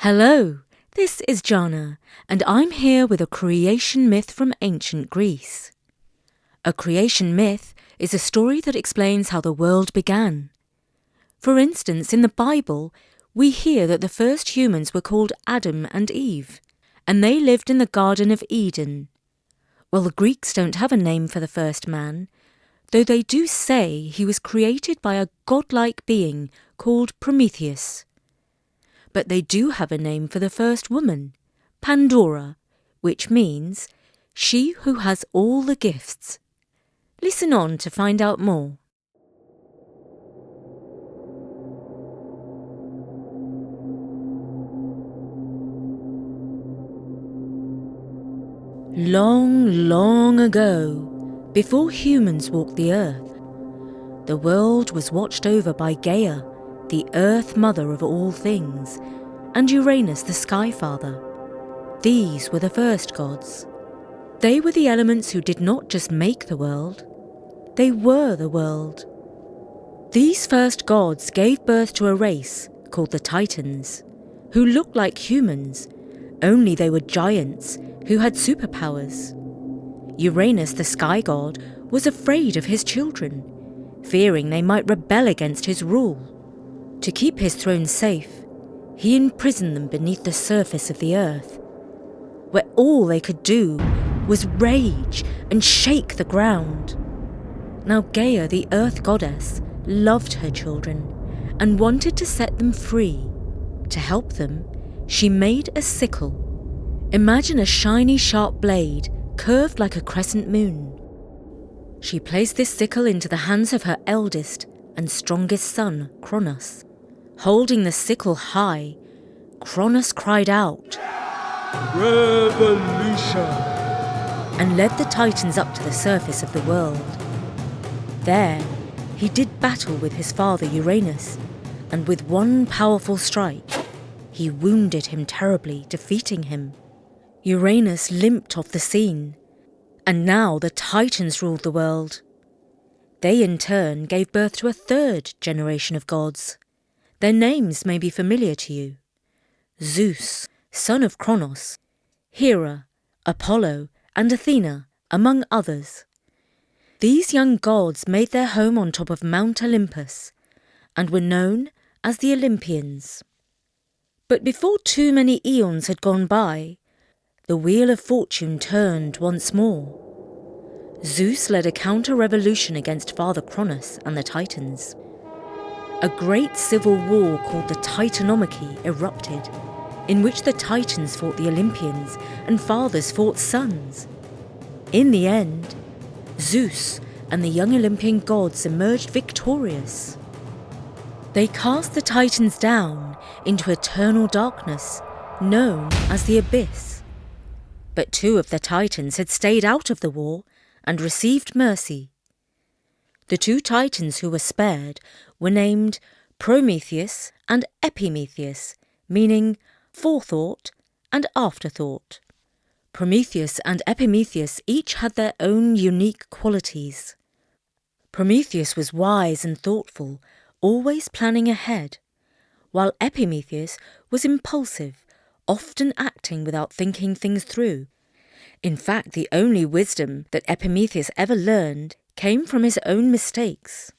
Hello, this is Jana, and I'm here with a creation myth from ancient Greece. A creation myth is a story that explains how the world began. For instance, in the Bible, we hear that the first humans were called Adam and Eve, and they lived in the Garden of Eden. Well, the Greeks don't have a name for the first man, though they do say he was created by a godlike being called Prometheus. But they do have a name for the first woman, Pandora, which means she who has all the gifts. Listen on to find out more. Long, long ago, before humans walked the earth, the world was watched over by Gaia, the Earth Mother of all things, and Uranus, the Sky Father. These were the first gods. They were the elements who did not just make the world, they were the world. These first gods gave birth to a race called the Titans, who looked like humans, only they were giants who had superpowers. Uranus, the Sky God, was afraid of his children, fearing they might rebel against his rule. To keep his throne safe, he imprisoned them beneath the surface of the earth, where all they could do was rage and shake the ground. Now Gaia, the earth goddess, loved her children and wanted to set them free. To help them, she made a sickle. Imagine a shiny, sharp blade curved like a crescent moon. She placed this sickle into the hands of her eldest and strongest son, Kronos. Holding the sickle high, Kronos cried out, "Revolution!" and led the Titans up to the surface of the world. There, he did battle with his father Uranus, and with one powerful strike, he wounded him terribly, defeating him. Uranus limped off the scene, and now the Titans ruled the world. They in turn gave birth to a third generation of gods. Their names may be familiar to you: Zeus, son of Kronos, Hera, Apollo, and Athena, among others. These young gods made their home on top of Mount Olympus and were known as the Olympians. But before too many eons had gone by, the wheel of fortune turned once more. Zeus led a counter-revolution against Father Kronos and the Titans. A great civil war called the Titanomachy erupted, in which the Titans fought the Olympians and fathers fought sons. In the end, Zeus and the young Olympian gods emerged victorious. They cast the Titans down into eternal darkness, known as the Abyss. But two of the Titans had stayed out of the war and received mercy. The two Titans who were spared were named Prometheus and Epimetheus, meaning forethought and afterthought. Prometheus and Epimetheus each had their own unique qualities. Prometheus was wise and thoughtful, always planning ahead, while Epimetheus was impulsive, often acting without thinking things through. In fact, the only wisdom that Epimetheus ever learned came from his own mistakes.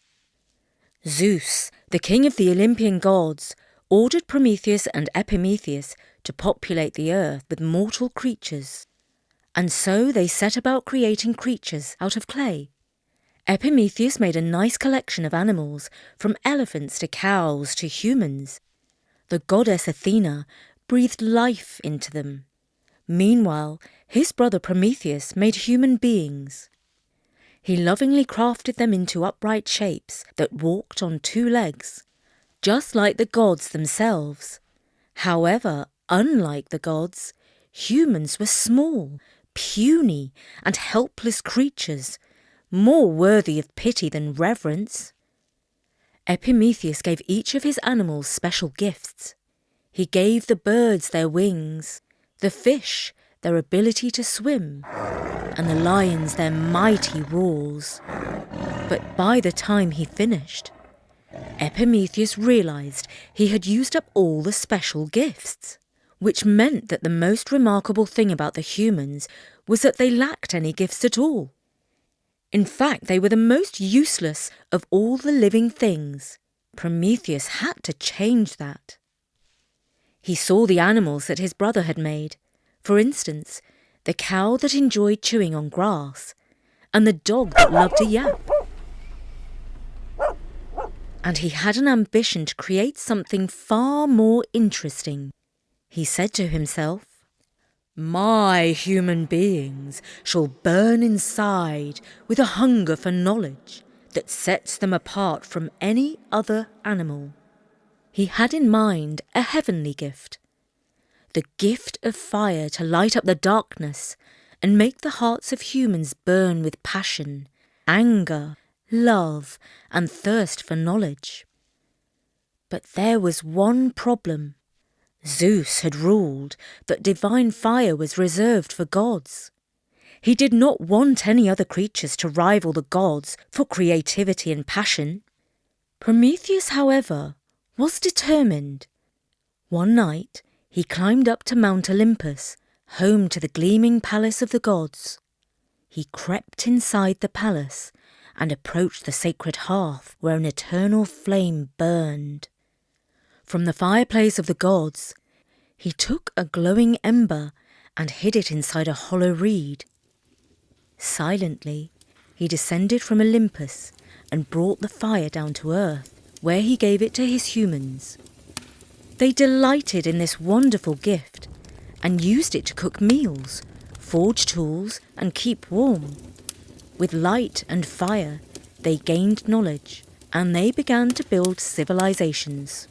Zeus, the king of the Olympian gods, ordered Prometheus and Epimetheus to populate the earth with mortal creatures, and so they set about creating creatures out of clay. Epimetheus made a nice collection of animals, from elephants to cows to humans. The goddess Athena breathed life into them. Meanwhile, his brother Prometheus made human beings. He lovingly crafted them into upright shapes that walked on two legs, just like the gods themselves. However, unlike the gods, humans were small, puny, and helpless creatures, more worthy of pity than reverence. Epimetheus gave each of his animals special gifts. He gave the birds their wings, the fish their ability to swim, and the lions their mighty roars. But by the time he finished, Epimetheus realized he had used up all the special gifts. which meant that the most remarkable thing about the humans was that they lacked any gifts at all. In fact, they were the most useless of all the living things. Prometheus had to change that. He saw the animals that his brother had made. For instance, the cow that enjoyed chewing on grass, and the dog that loved to yap. And he had an ambition to create something far more interesting. He said to himself, "My human beings shall burn inside with a hunger for knowledge that sets them apart from any other animal." He had in mind a heavenly gift, the gift of fire to light up the darkness and make the hearts of humans burn with passion, anger, love, and thirst for knowledge. But there was one problem. Zeus had ruled that divine fire was reserved for gods. He did not want any other creatures to rival the gods for creativity and passion. Prometheus, however, was determined. One night, he climbed up to Mount Olympus, home to the gleaming palace of the gods. He crept inside the palace and approached the sacred hearth where an eternal flame burned. From the fireplace of the gods, he took a glowing ember and hid it inside a hollow reed. Silently, he descended from Olympus and brought the fire down to earth, where he gave it to his humans. They delighted in this wonderful gift and used it to cook meals, forge tools, and keep warm. With light and fire, they gained knowledge, and they began to build civilizations.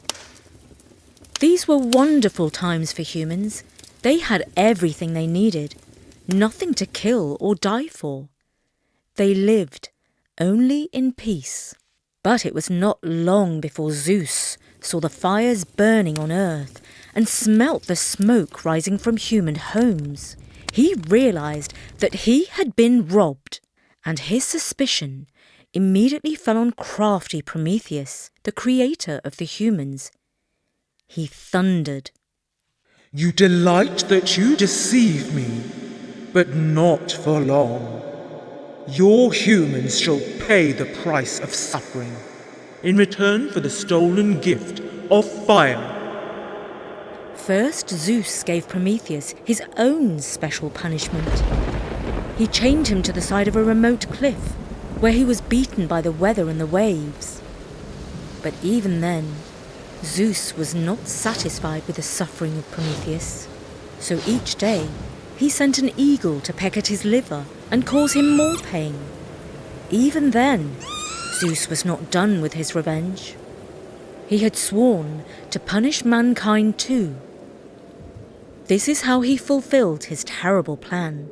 These were wonderful times for humans. They had everything they needed, nothing to kill or die for. They lived only in peace. But it was not long before Zeus saw the fires burning on earth and smelt the smoke rising from human homes. He realized that he had been robbed, and his suspicion immediately fell on crafty Prometheus, the creator of the humans. He thundered, "You delight that you deceive me, but not for long. Your humans shall pay the price of suffering in return for the stolen gift of fire." First, Zeus gave Prometheus his own special punishment. He chained him to the side of a remote cliff, where he was beaten by the weather and the waves. But even then, Zeus was not satisfied with the suffering of Prometheus. So each day, he sent an eagle to peck at his liver and cause him more pain. Even then, Zeus was not done with his revenge. He had sworn to punish mankind too. This is how he fulfilled his terrible plan.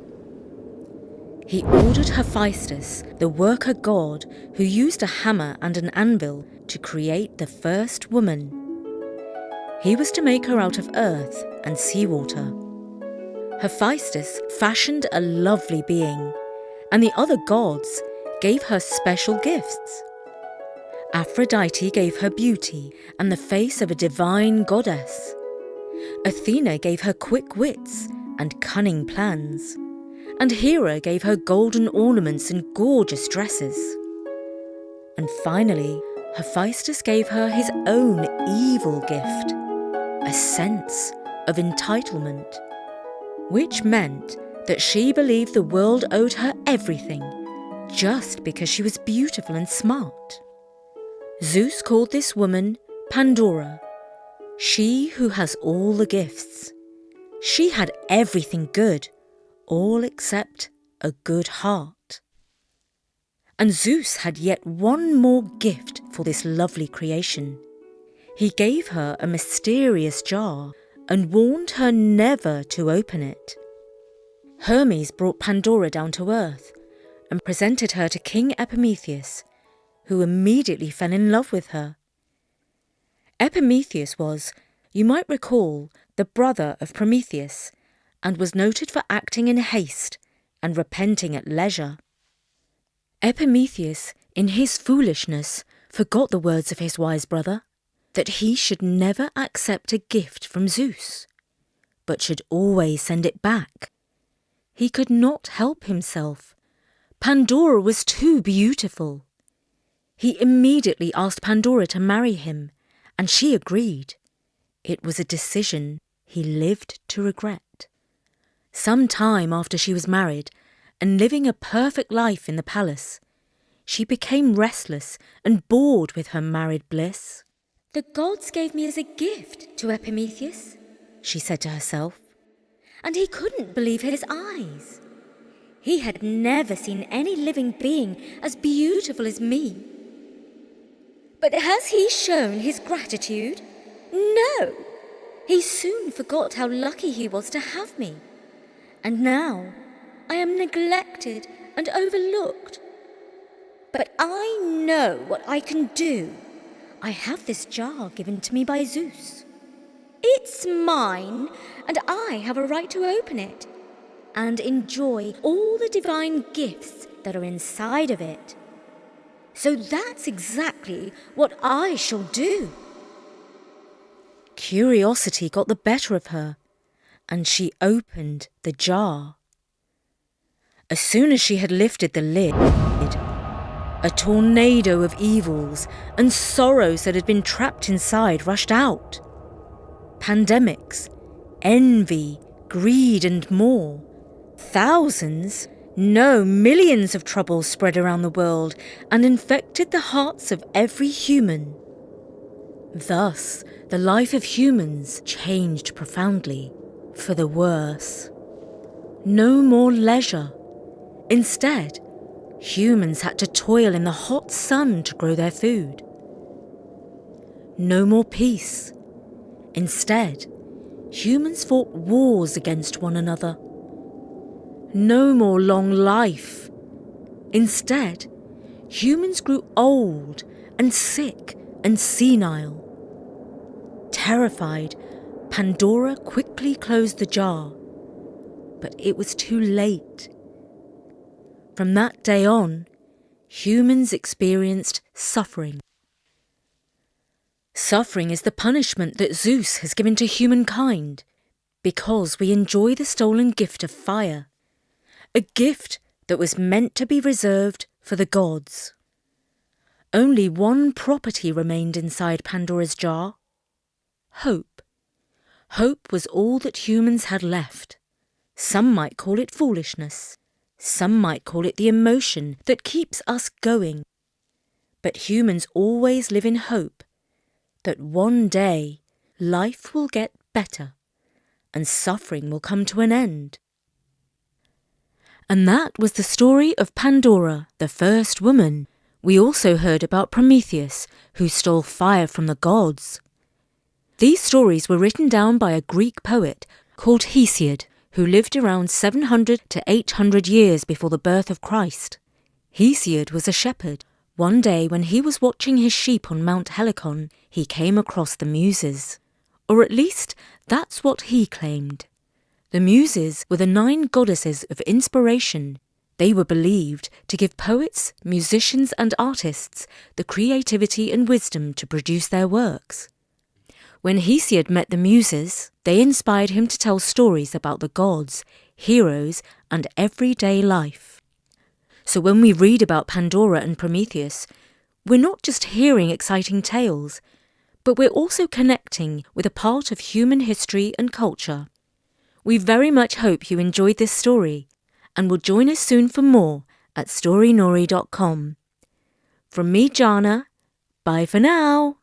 He ordered Hephaestus, the worker god who used a hammer and an anvil to create the first woman. He was to make her out of earth and seawater. Hephaestus fashioned a lovely being, and the other gods gave her special gifts. Aphrodite gave her beauty and the face of a divine goddess. Athena gave her quick wits and cunning plans, and Hera gave her golden ornaments and gorgeous dresses. And finally, Hephaestus gave her his own evil gift, a sense of entitlement, which meant that she believed the world owed her everything just because she was beautiful and smart. Zeus called this woman Pandora, she who has all the gifts. She had everything good, all except a good heart. And Zeus had yet one more gift for this lovely creation. He gave her a mysterious jar and warned her never to open it. Hermes brought Pandora down to earth and presented her to King Epimetheus, who immediately fell in love with her. Epimetheus was, you might recall, the brother of Prometheus, and was noted for acting in haste and repenting at leisure. Epimetheus, in his foolishness, forgot the words of his wise brother, that he should never accept a gift from Zeus. but should always send it back. He could not help himself. Pandora was too beautiful. He immediately asked Pandora to marry him, and she agreed. It was a decision he lived to regret. Some time after she was married and living a perfect life in the palace, she became restless and bored with her married bliss. "The gods gave me as a gift to Epimetheus," she said to herself. and he couldn't believe his eyes. He had never seen any living being as beautiful as me. But has he shown his gratitude? No. He soon forgot how lucky he was to have me. And now I am neglected and overlooked. But I know what I can do. I have this jar given to me by Zeus. It's mine, and I have a right to open it and enjoy all the divine gifts that are inside of it. So that's exactly what I shall do. Curiosity got the better of her, and she opened the jar. As soon as she had lifted the lid, a tornado of evils and sorrows that had been trapped inside rushed out. Pandemics, envy, greed, and more. Thousands, no, millions of troubles spread around the world and infected the hearts of every human. Thus, the life of humans changed profoundly, for the worse. No more leisure. Instead, humans had to toil in the hot sun to grow their food. No more peace. Instead, humans fought wars against one another. No more long life. Instead, humans grew old and sick and senile. Terrified, Pandora quickly closed the jar, but it was too late. From that day on, humans experienced suffering. Suffering is the punishment that Zeus has given to humankind because we enjoy the stolen gift of fire, a gift that was meant to be reserved for the gods. Only one property remained inside Pandora's jar: hope. Hope was all that humans had left. Some might call it foolishness. Some might call it the emotion that keeps us going. But humans always live in hope that one day life will get better and suffering will come to an end. And that was the story of Pandora, the first woman. We also heard about Prometheus, who stole fire from the gods. These stories were written down by a Greek poet called Hesiod, who lived around 700 to 800 years before the birth of Christ. Hesiod was a shepherd. One day when he was watching his sheep on Mount Helicon, he came across the Muses. Or at least, that's what he claimed. The Muses were the 9 goddesses of inspiration. They were believed to give poets, musicians and artists the creativity and wisdom to produce their works. When Hesiod met the Muses, they inspired him to tell stories about the gods, heroes and everyday life. So when we read about Pandora and Prometheus, we're not just hearing exciting tales, but we're also connecting with a part of human history and culture. We very much hope you enjoyed this story and will join us soon for more at storynori.com. From me, Jana, bye for now.